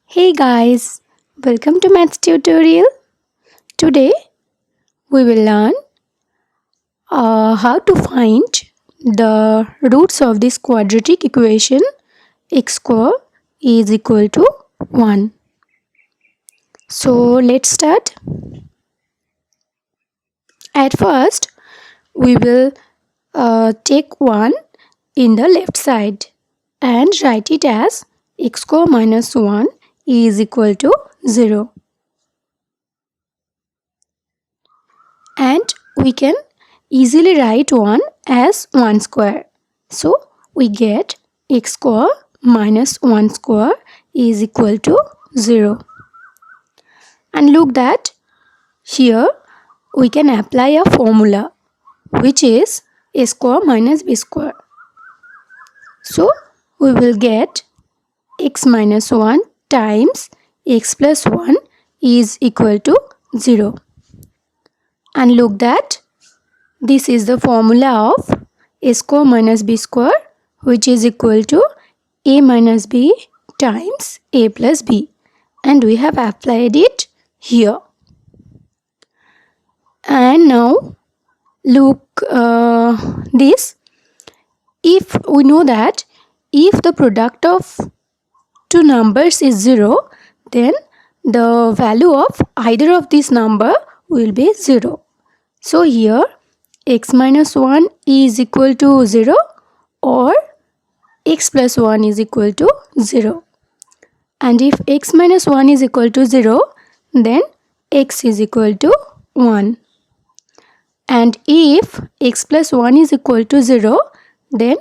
Hey guys, welcome to maths tutorial. Today we will learn how to find the roots of this quadratic equation x square is equal to 1. So let's start. At first we will take 1 in the left side and write it as x square minus 1 is equal to 0. And we can easily write 1 as 1 square. So we get x square minus 1 square is equal to 0. And look that here we can apply a formula which is a square minus b square. So we will get x minus 1 times x plus 1 is equal to 0. And look that this is the formula of a square minus b square, which is equal to a minus b times a plus b, and we have applied it here. And now look this. If we know that if the product of two numbers is 0, then the value of either of this number will be 0. So here x minus 1 is equal to 0 or x plus 1 is equal to 0. And if x minus 1 is equal to 0, then x is equal to 1. And if x plus 1 is equal to 0, then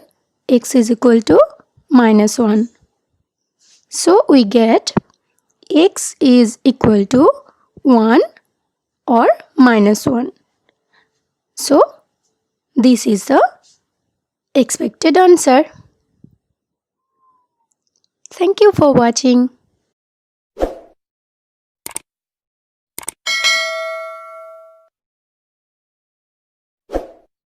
x is equal to minus 1. So we get x is equal to 1 or minus 1. So this is the expected answer. Thank you for watching.